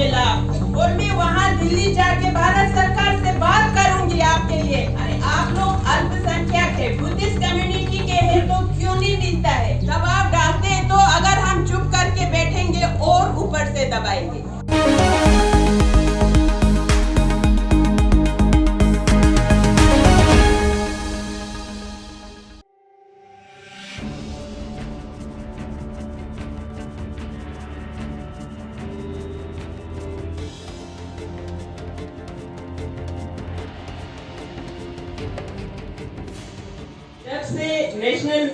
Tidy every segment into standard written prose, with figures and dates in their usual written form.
के लाभ, और मैं वहाँ दिल्ली जाके भारत सरकार से बात करूंगी आपके लिए। अरे आप लोग अल्पसंख्यक है, बुद्धिस्ट कम्युनिटी के हैं, तो क्यों नहीं मिलता है? दबाव डालते हैं तो अगर हम चुप करके बैठेंगे और ऊपर से दबाएंगे। जब से नेशनल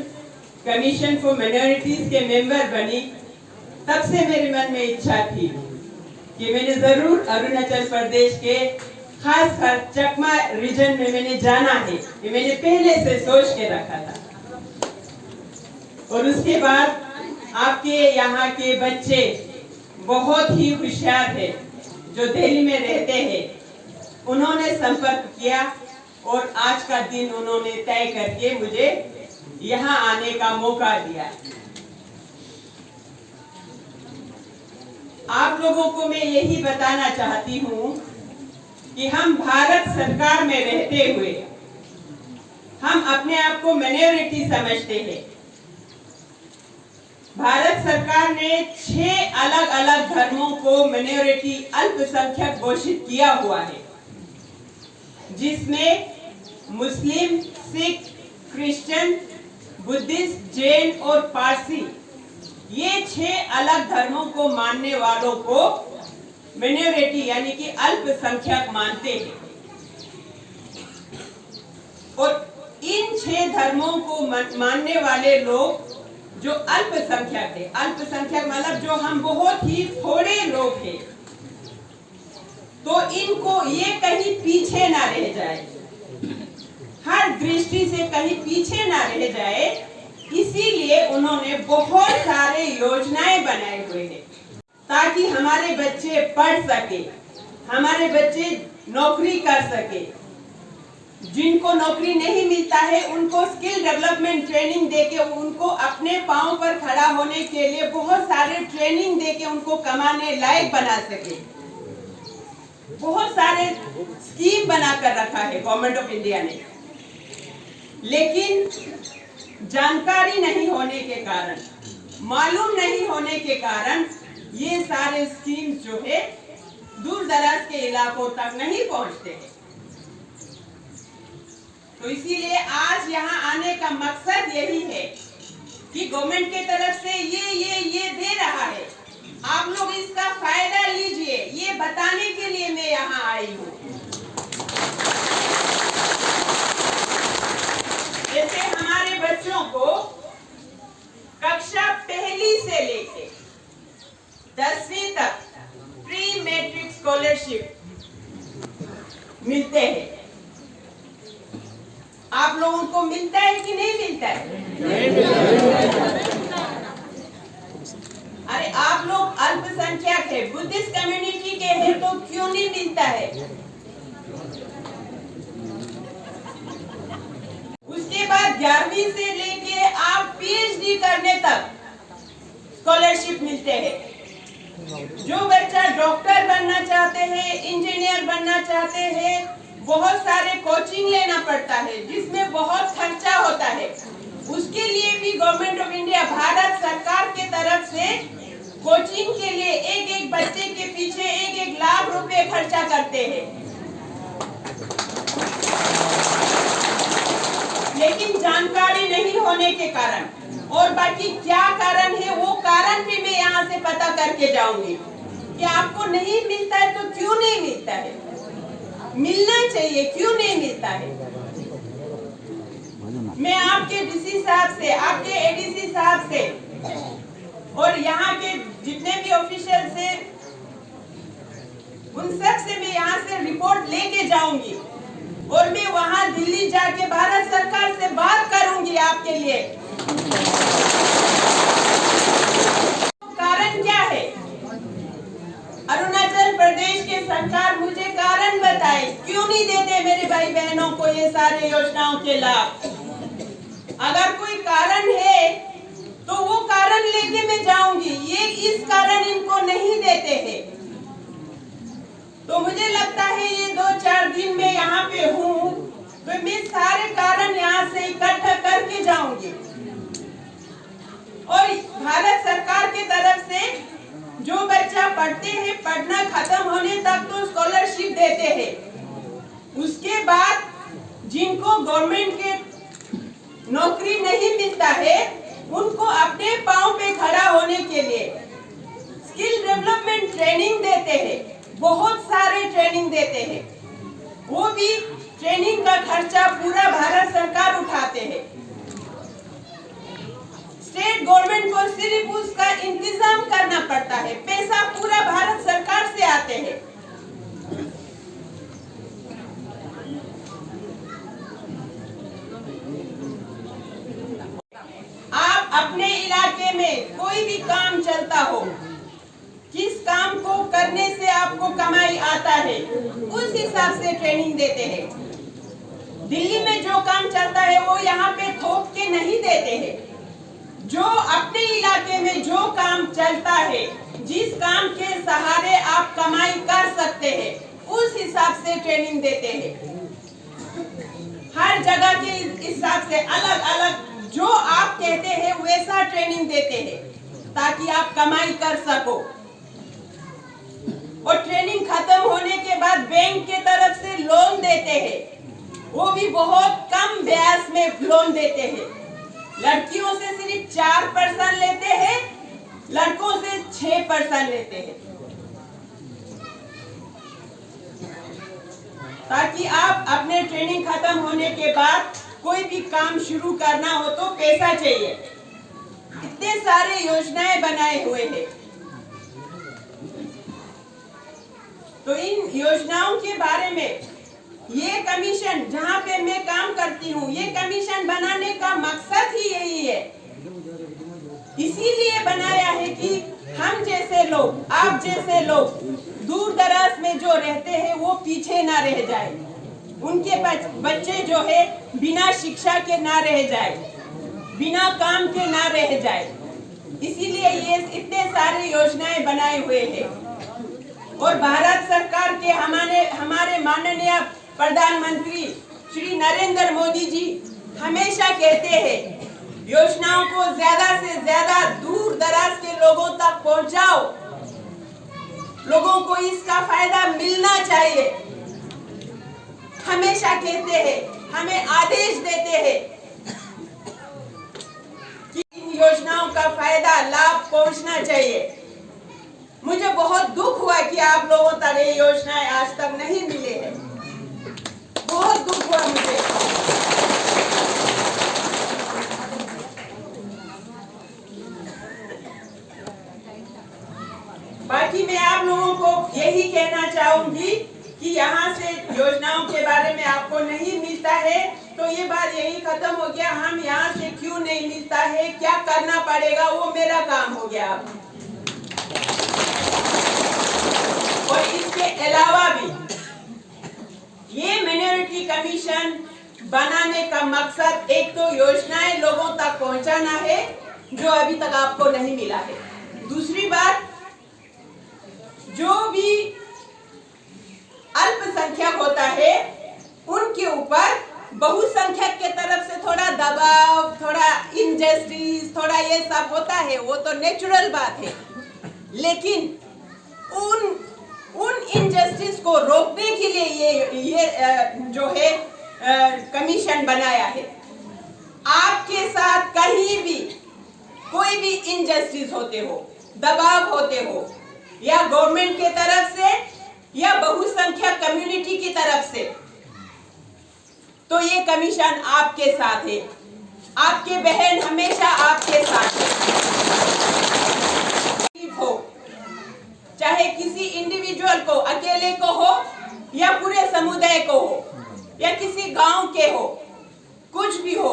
कमीशन फॉर माइनॉरिटीज के मेंबर बनी, तब से मेरे मन में इच्छा थी कि मैंने जरूर अरुणाचल प्रदेश के खासकर चकमा रीजन में मैंने जाना है। ये मैंने पहले से सोच के रखा था। और उसके बाद आपके यहाँ के बच्चे बहुत ही होशियार है, जो दिल्ली में रहते हैं, उन्होंने संपर्क किया और आज का दिन उन्होंने तय करके मुझे यहाँ आने का मौका दिया। आप लोगों को मैं यही बताना चाहती हूँ कि हम भारत सरकार में रहते हुए हम अपने आप को माइनॉरिटी समझते हैं। भारत सरकार ने 6 अलग अलग धर्मों को माइनॉरिटी अल्पसंख्यक घोषित किया हुआ है, जिसमें मुस्लिम, सिख, क्रिश्चियन, बुद्धिस्ट, जैन और पारसी, ये 6 अलग धर्मों को मानने वालों को माइनॉरिटी यानी कि अल्पसंख्यक मानते हैं। और इन 6 धर्मों को मानने वाले लोग जो अल्पसंख्यक है, अल्पसंख्यक मतलब जो हम बहुत ही थोड़े लोग हैं, तो इनको ये कहीं पीछे ना रह जाए, हर दृष्टि से कहीं पीछे ना रह जाए, इसीलिए उन्होंने बहुत सारे योजनाएं बनाए हुए हैं ताकि हमारे बच्चे पढ़ सके, हमारे बच्चे नौकरी कर सके। जिनको नौकरी नहीं मिलता है उनको स्किल डेवलपमेंट ट्रेनिंग देके उनको अपने पांव पर खड़ा होने के लिए बहुत सारे ट्रेनिंग देके उनको कमाने लायक बना सके। बहुत सारे स्कीम बनाकर रखा है गवर्नमेंट ऑफ इंडिया ने, लेकिन जानकारी नहीं होने के कारण, मालूम नहीं होने के कारण ये सारे स्कीम्स जो है दूर दराज के इलाकों तक नहीं पहुंचते हैं। तो इसीलिए आज यहाँ आने का मकसद यही है कि गवर्नमेंट की तरफ से ये दे रहा है, आप लोग इसका फायदा लीजिए, ये बताने के लिए मैं यहाँ आई हूँ। जैसे हमारे बच्चों को कक्षा 1 से लेके 10वीं तक प्री मैट्रिक स्कॉलरशिप मिलते हैं। आप लोगों को मिलता है कि नहीं मिलता है? नहीं मिलता है। अरे आप लोग अल्पसंख्यक है, बुद्धिस्ट कम्युनिटी के हैं, तो क्यों नहीं मिलता है? उसके बाद 11वीं से लेके आप पीएचडी करने तक स्कॉलरशिप मिलते हैं। जो बच्चा डॉक्टर बनना चाहते हैं, इंजीनियर बनना चाहते हैं, बहुत सारे कोचिंग लेना पड़ता है जिसमें बहुत खर्चा होता है, उसके लिए भी गवर्नमेंट ऑफ इंडिया भारत सरकार के तरफ से कोचिंग के लिए एक बच्चे के पीछे 1 लाख रुपए खर्चा करते हैं। लेकिन जानकारी नहीं होने के कारण और बाकी क्या कारण है, वो कारण भी मैं यहाँ से पता करके जाऊंगी कि आपको नहीं मिलता है तो क्यों नहीं मिलता है, मिलना चाहिए, क्यों नहीं मिलता है। मैं आपके डीसी साहब से, आपके एडीसी साहब से और यहाँ के जितने भी ऑफिशियल से, उन सब से मैं यहाँ से रिपोर्ट लेके जाऊंगी और मैं वहाँ दिल्ली जाके भारत सरकार से बात करूंगी आपके लिए। कारण क्या है? अरुणाचल प्रदेश के सरकार मुझे कारण बताए, क्यों नहीं देते मेरे भाई बहनों को ये सारे योजनाओं के लाभ? अगर कोई कारण है तो वो कारण लेके मैं जाऊंगी। ये इस कारण इनको नहीं देते हैं पता है ये 2-4 दिन में यहाँ पे हूँ तो मैं सारे कारण यहाँ से इकट्ठा करके जाऊंगी। और भारत सरकार की तरफ से जो बच्चा पढ़ते हैं, पढ़ना खत्म होने तक तो स्कॉलरशिप देते हैं। उसके बाद जिनको गवर्नमेंट के नौकरी नहीं मिलता है उनको अपने पांव पे खड़ा होने के लिए स्किल डेवलपमेंट ट्रेनिंग देते हैं, बहुत सारे ट्रेनिंग देते हैं। वो भी ट्रेनिंग का खर्चा पूरा भारत सरकार उठाते हैं। स्टेट गवर्नमेंट को सिर्फ उसका इंतजाम करना पड़ता है, पैसा पूरा भारत सरकार से आते हैं। आप अपने इलाके में कोई भी काम चलता हो, किस काम को करने से आपको कमाई आता है, उस हिसाब से ट्रेनिंग देते हैं। दिल्ली में जो काम चलता है वो यहाँ पे थोप के नहीं देते हैं। जो अपने इलाके में जो काम चलता है, जिस काम के सहारे आप कमाई कर सकते हैं, उस हिसाब से ट्रेनिंग देते हैं। हर जगह के हिसाब से अलग अलग जो आप कहते हैं वैसा ट्रेनिंग देते हैं ताकि आप कमाई कर सको। और ट्रेनिंग खत्म होने के बाद बैंक के तरफ से लोन देते हैं, वो भी बहुत कम ब्याज में लोन देते हैं। लड़कियों से सिर्फ 4% लेते हैं, लड़कों से 6% लेते हैं, ताकि आप अपने ट्रेनिंग खत्म होने के बाद कोई भी काम शुरू करना हो तो पैसा चाहिए। इतने सारे योजनाएं बनाए हुए हैं। तो इन योजनाओं के बारे में ये कमीशन जहाँ पे मैं काम करती हूँ, ये कमीशन बनाने का मकसद ही यही है। इसीलिए बनाया है कि हम जैसे लोग, आप जैसे लोग दूर दराज में जो रहते हैं वो पीछे ना रह जाए, उनके बच्चे जो है बिना शिक्षा के ना रह जाए, बिना काम के ना रह जाए। इसीलिए ये इतने सारे योजनाएं बनाए हुए हैं। और भारत सरकार के हमारे माननीय प्रधानमंत्री श्री नरेंद्र मोदी जी हमेशा कहते हैं योजनाओं को ज्यादा से ज्यादा दूर दराज के लोगों तक पहुंचाओ, लोगों को इसका फायदा मिलना चाहिए। हमेशा कहते हैं, हमें आदेश देते हैं कि इन योजनाओं का फायदा लाभ पहुंचना चाहिए। मुझे बहुत दुख हुआ कि आप लोगों तक ये योजनाएं आज तक नहीं मिले हैं, बहुत दुख हुआ मुझे। बाकी मैं आप लोगों को यही कहना चाहूंगी कि यहाँ से योजनाओं के बारे में आपको नहीं मिलता है तो ये बात यही खत्म हो गया। हम यहाँ से क्यों नहीं मिलता है, क्या करना पड़ेगा, वो मेरा काम हो गया। और इसके अलावा भी ये मिनोरिटी कमीशन बनाने का मकसद एक तो योजनाएं लोगों तक पहुंचाना है जो अभी तक आपको नहीं मिला है। दूसरी बात, जो भी अल्पसंख्यक होता है उनके ऊपर बहुसंख्यक के तरफ से थोड़ा दबाव, थोड़ा इनजस्टिस, थोड़ा ये सब होता है, वो तो नेचुरल बात है। लेकिन उन इनजस्टिस को रोकने के लिए ये जो है कमीशन बनाया है। आपके साथ कहीं भी कोई भी इनजस्टिस होते हो, दबाव होते हो, या गवर्नमेंट के तरफ से या बहुसंख्यक कम्युनिटी की तरफ से, तो ये कमीशन आपके साथ है। आपके बहन हमेशा आपके साथ है। हो चाहे किसी इंडिविजुअल को, अकेले को हो या पूरे समुदाय को हो या किसी गांव के हो, कुछ भी हो,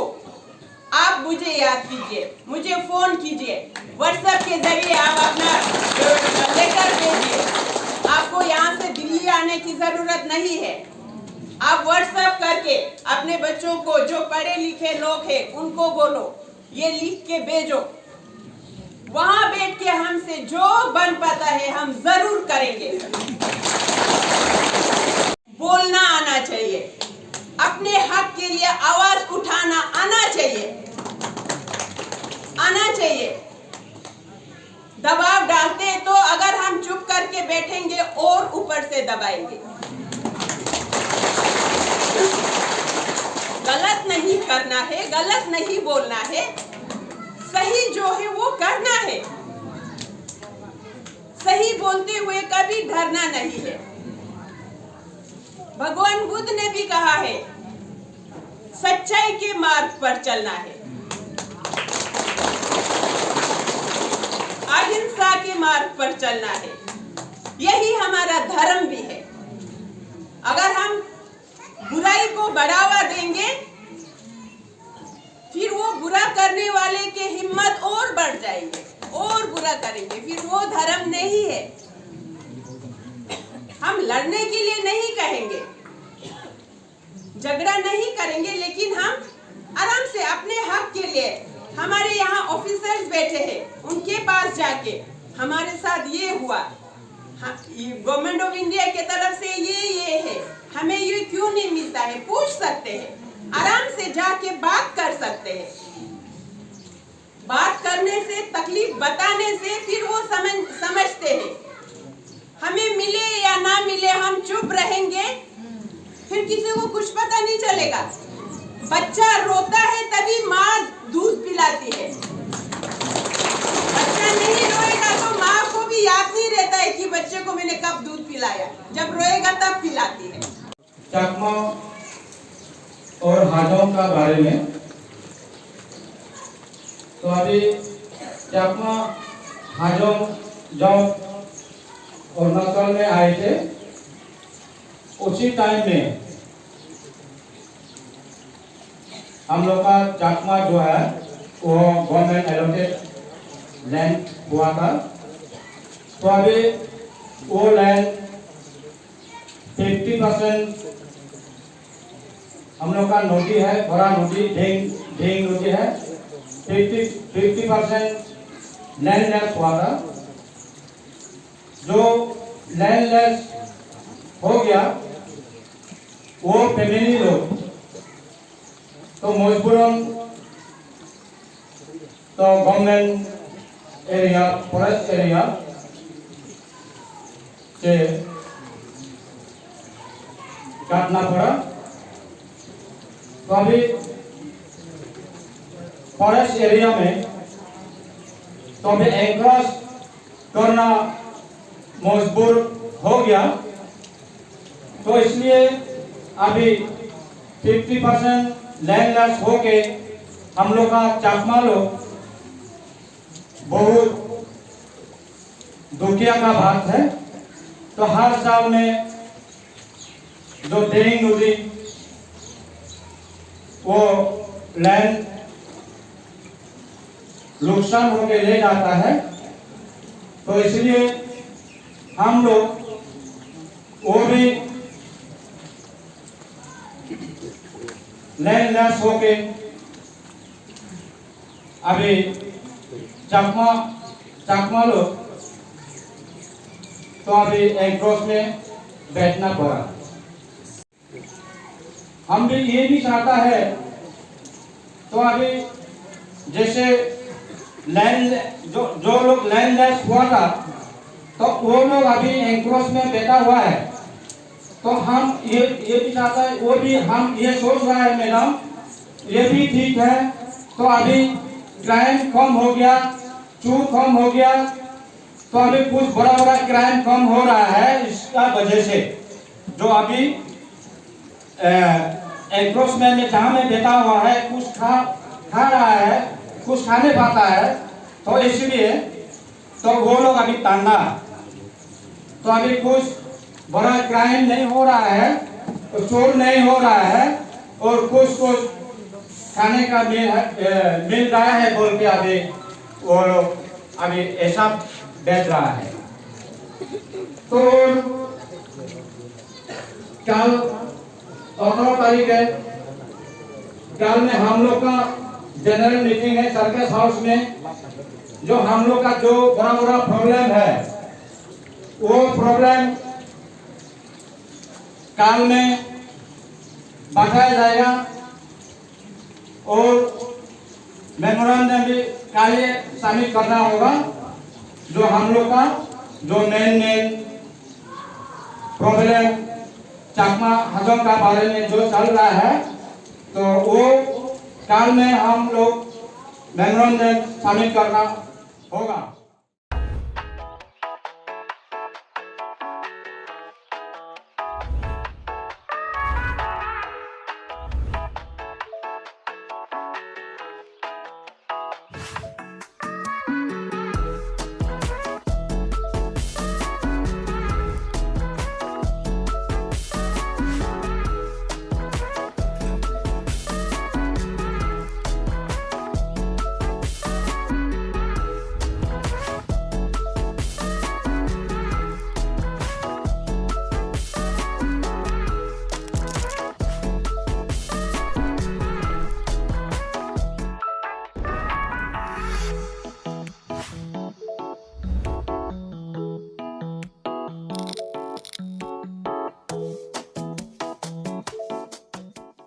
आप मुझे याद कीजिए, मुझे फोन कीजिए, व्हाट्सएप के जरिए आप अपना लेटर भेजिए। आपको यहाँ से दिल्ली आने की जरूरत नहीं है। आप व्हाट्सएप करके अपने बच्चों को, जो पढ़े लिखे लोग हैं, उनको बोलो ये लिख के भेजो। वहां बैठ के हमसे जो बन पाता है हम जरूर करेंगे। बोलना आना चाहिए, अपने हक के लिए आवाज उठाना आना चाहिए, आना चाहिए। दबाव डालते तो अगर हम चुप करके बैठेंगे और ऊपर से दबाएंगे। गलत नहीं करना है, गलत नहीं बोलना है, सही जो है वो करना है। सही बोलते हुए कभी डरना नहीं है। भगवान बुद्ध ने भी कहा है सच्चाई के मार्ग पर चलना है, अहिंसा के मार्ग पर चलना है। यही हमारा धर्म भी है। अगर हम बुराई को बढ़ावा देंगे फिर वो बुरा करने वाले के हिम्मत और बढ़ जाएंगे और बुरा करेंगे, फिर वो धर्म नहीं है। हम लड़ने के लिए नहीं कहेंगे, झगड़ा नहीं करेंगे, लेकिन हम आराम से अपने हक के लिए, हमारे यहाँ ऑफिसर्स बैठे हैं, उनके पास जाके हमारे साथ ये हुआ, गवर्नमेंट ऑफ इंडिया के तरफ से ये है, हमें ये क्यों नहीं मिलता है, पूछ सकते हैं। आराम से जाके बात कर सकते हैं। बात करने से, तकलीफ बताने से फिर वो समझते हैं। हमें मिले या ना मिले, हम चुप रहेंगे फिर किसी को कुछ पता नहीं चलेगा। बच्चा रोता है तभी माँ दूध पिलाती है। बच्चा नहीं रोएगा तो माँ को भी याद नहीं रहता है कि बच्चे को मैंने कब दूध पिलाया, जब रोएगा तब पिलाती है। चकमा और हाजों का बारे में, तो अभी चकमा हाजों जब अरुणाचल में आए थे उसी टाइम में हम लोग का चकमा जो है वो गवर्नमेंट एलोकेट लैंड हुआ था। तो अभी वो लैंड 50% हम लोग का नदी है, बड़ा नदी ढेंग नदी है, 50% लैंडलेस हुआ था। जो लैंडलेस हो गया वो फैमिली लोग तो मजबूरन तो गवर्नमेंट एरिया, फॉरेस्ट एरिया से काटना पड़ा। तो अभी फॉरेस्ट एरिया में तो अभी एनक्रॉस करना मजबूर हो गया। तो इसलिए अभी 50% लैंडलेस होके हम लोग का चकमा लोग बहुत दुखिया का बात है। तो हर साल में जो ढेंग नदी वो लैंड नुकसान होके ले जाता है। तो इसलिए हम लोग वो भी लैंडलेस होके अभी चकमा लोग तो अभी एनक्रॉस में बैठना पड़ा। हम भी ये भी चाहता है तो अभी जैसे लैंड जो लोग लैंडलेस हुआ था तो वो लोग अभी एनक्रॉच में बैठा हुआ है। तो हम ये भी चाहता है, वो भी हम ये सोच रहा है मैडम, ये भी ठीक है। तो अभी क्राइम कम हो गया, चोर कम हो गया, तो अभी कुछ बड़ा बड़ा क्राइम कम हो रहा है इसका वजह से। जो अभी एनक्रोचमेंट में जहाँ में बैठा हुआ है कुछ खा रहा है, कुछ खाने पाता है, तो इसलिए तो वो लोग अभी तांडा, तो अभी कुछ बड़ा क्राइम नहीं हो रहा है, तो चोर नहीं हो रहा है, और कुछ खाने का मिल रहा है बोल के अभी वो लोग अभी ऐसा बेच रहा है। तो कल 18 तारीख है, कल में हम लोग का जनरल मीटिंग है सर्कस हाउस में। जो हम लोग का जो बड़ा बड़ा प्रॉब्लम है वो प्रॉब्लम काल में बढ़ाया जाएगा और मेमोरेंडम भी कार्य शामिल करना होगा। जो हम लोग का जो मेन प्रॉब्लम चकमा हजम का बारे में जो चल रहा है, तो वो काल में हम लोग मेमोरेंडम शामिल करना होगा।